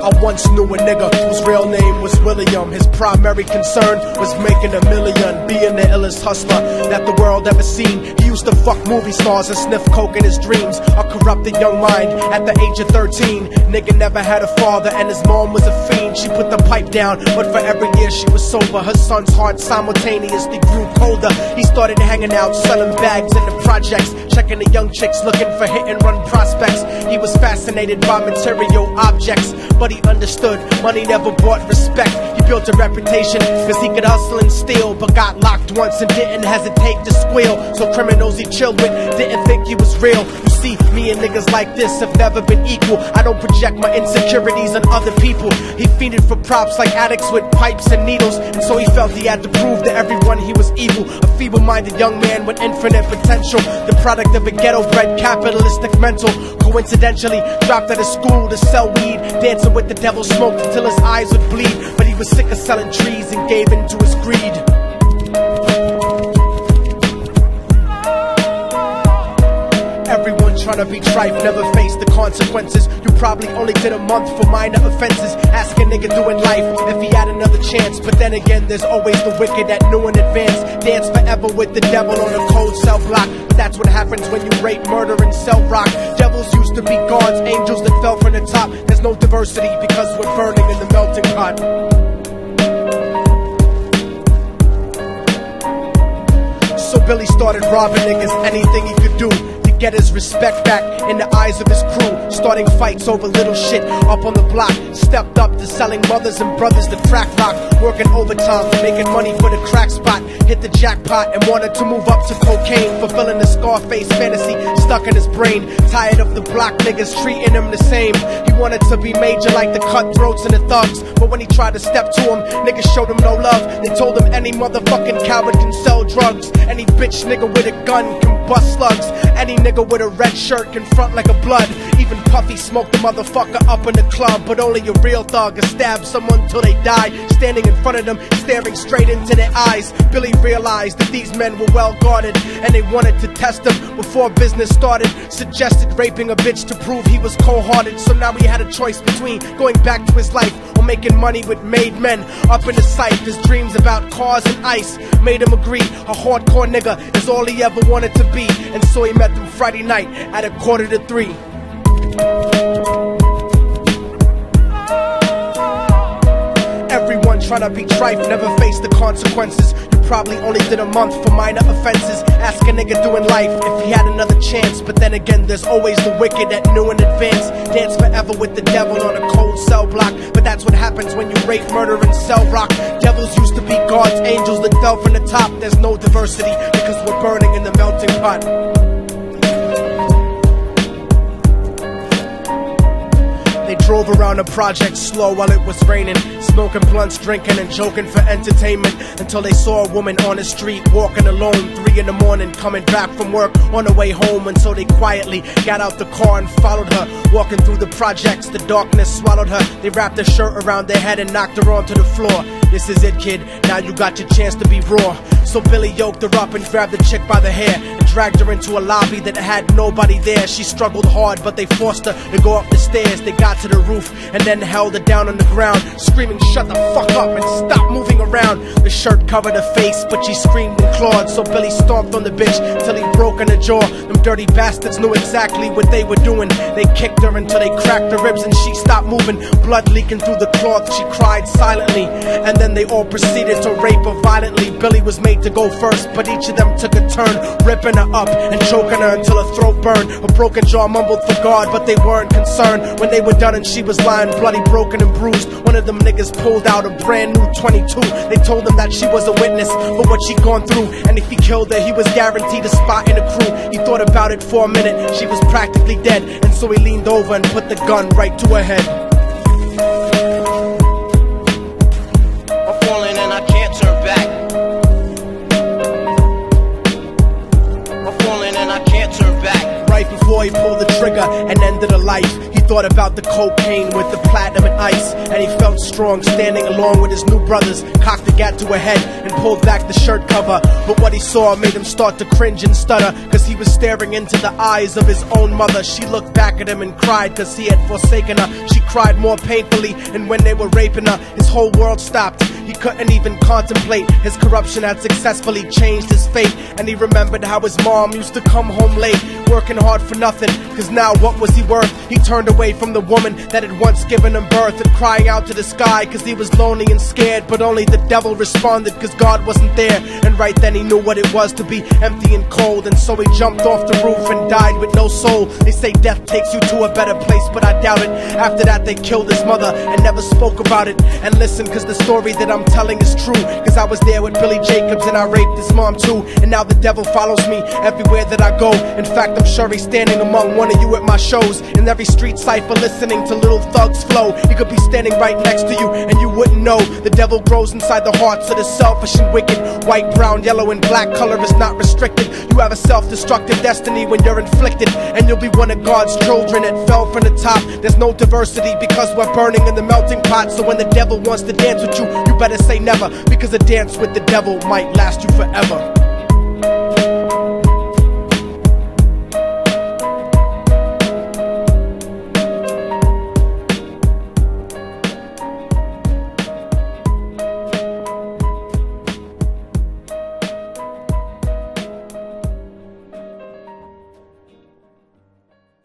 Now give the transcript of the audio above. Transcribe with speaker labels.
Speaker 1: I once knew a nigga whose real name was William. His primary concern was making $1 million, being the illest hustler that the world ever seen. He used to fuck movie stars and sniff coke in his dreams. A corrupted young mind at the age of 13. Nigga never had a father and his mom was a fiend. She put the pipe down, but for every year she was sober, her son's heart simultaneously grew colder. He started hanging out, selling bags in the projects, checking the young chicks looking for hit and run prospects. He was fascinated by material objects, but he understood money never brought respect. He built a reputation cause he could hustle and steal, but got locked once and didn't hesitate to squeal. So criminals he chilled with didn't think he was real. You see, me and niggas like this have never been equal. I don't project my insecurities on other people. He fiended for props like addicts with pipes and needles, and so he felt he had to prove to everyone he was evil. A feeble-minded young man with infinite potential, the product of a ghetto-bred capitalistic mental. Coincidentally, dropped out of school to sell weed, dancing with the devil, smoked until his eyes would bleed. But he was sick of selling trees and gave in to his greed. Everyone trying to be trife never faced the consequences. You probably only did a month for minor offenses. Ask a nigga doing life if he had another chance. But then again, there's always the wicked that knew in advance. Dance forever with the devil on a cold cell block. But that's what happens when you rape, murder, and sell rock. Devils used to be gods, angels that fell from the top. There's no diversity because we're burning in the melting pot. So Billy started robbing niggas, anything he could do to get his respect back in the eyes of his crew. Starting fights over little shit up on the block. Stepped up to selling mothers and brothers the crack rock. Working overtime, making money for the crack spot. Hit the jackpot and wanted to move up to cocaine. Fulfilling the Scarface fantasy stuck in his brain. Tired of the block niggas treating him the same. He wanted to be major like the cutthroats and the thugs. But when he tried to step to him, niggas showed him no love. They told him any motherfucking coward can sell drugs. Any bitch nigga with a gun can bust slugs. Any nigga with a red shirt can front like a blood. Even Puffy smoked the motherfucker up in the club. But only a real thug can stab someone till they die. Standing in front of them, staring straight into their eyes. Billy realized that these men were well guarded, and they wanted to test him before business started. Suggested raping a bitch to prove he was cold-hearted. So now he had a choice between going back to his life or making money with made men. Up in the sight, his dreams about cars and ice made him agree a hardcore nigga is all he ever wanted to be. And so he met them Friday night at 2:45. Everyone trying to be trife never faced the consequences. You probably only did a month for minor offenses. Ask a nigga doing life if he had another chance. But then again, there's always the wicked that knew in advance. Dance forever with the devil on a cold cell block. But that's what happens when you rape, murder, and sell rock. Devils used to be gods, angels that fell from the top. There's no diversity because we're burning in the melting pot. They drove around the project slow while it was raining, smoking blunts, drinking and joking for entertainment, until they saw a woman on the street walking alone, 3 in the morning, coming back from work on her way home. And so they quietly got out the car and followed her, walking through the projects. The darkness swallowed her. They wrapped her shirt around their head and knocked her onto the floor. This is it, kid, now you got your chance to be raw. So Billy yoked her up and grabbed the chick by the hair and dragged her into a lobby that had nobody there. She struggled hard, but they forced her to go up the stairs. They got to the roof and then held her down on the ground, screaming, "Shut the fuck up and stop moving around." The shirt covered her face, but she screamed and clawed. So Billy stomped on the bitch till he broke in her jaw. Them dirty bastards knew exactly what they were doing. They kicked her until they cracked her ribs and she stopped moving. Blood leaking through the cloth, she cried silently. And then they all proceeded to rape her violently. Billy was made to go first, but each of them took a turn, ripping her up and choking her until her throat burned. Her broken jaw mumbled for God, but they weren't concerned. When they were done and she was lying bloody, broken and bruised, one of them niggas pulled out a brand new 22. They told him that she was a witness for what she'd gone through, and if he killed her, he was guaranteed a spot in the crew. He thought about it for a minute, she was practically dead, and so he leaned over and put the gun right to her head.
Speaker 2: I'm falling and I can't turn back. I'm falling and I can't turn back.
Speaker 1: Right before he pulled the trigger and ended her life, he thought about the cocaine with the platinum and ice, and he felt strong standing along with his new brothers. Cocked the gat to her head and pulled back the shirt cover, but what he saw made him start to cringe and stutter, cause he was staring into the eyes of his own mother. She looked back at him and cried cause he had forsaken her. She cried more painfully, and when they were raping her, his whole world stopped. He couldn't even contemplate. His corruption had successfully changed his fate, and he remembered how his mom used to come home late, working hard for nothing, cause now what was he worth? He turned away from the woman that had once given him birth, and crying out to the sky cause he was lonely and scared, but only the devil responded cause God wasn't there. And right then he knew what it was to be empty and cold, and so he jumped off the roof and died with no soul. They say death takes you to a better place, but I doubt it. After that they killed his mother and never spoke about it. And listen, cause the story that I'm telling is true, cause I was there with Billy Jacobs and I raped his mom too. And now the devil follows me everywhere that I go. In fact, I'm sure he's standing among one of you at my shows, in every street cipher listening to little thugs flow. He could be standing right next to you and you wouldn't know. The devil grows inside the hearts of the selfish and wicked. White, brown, yellow and black color is not restricted. You have a self-destructive destiny when you're inflicted, and you'll be one of God's children that fell from the top. There's no diversity because we're burning in the melting pot. So when the devil wants to dance with you, you better say never, because a dance with the devil might last you forever.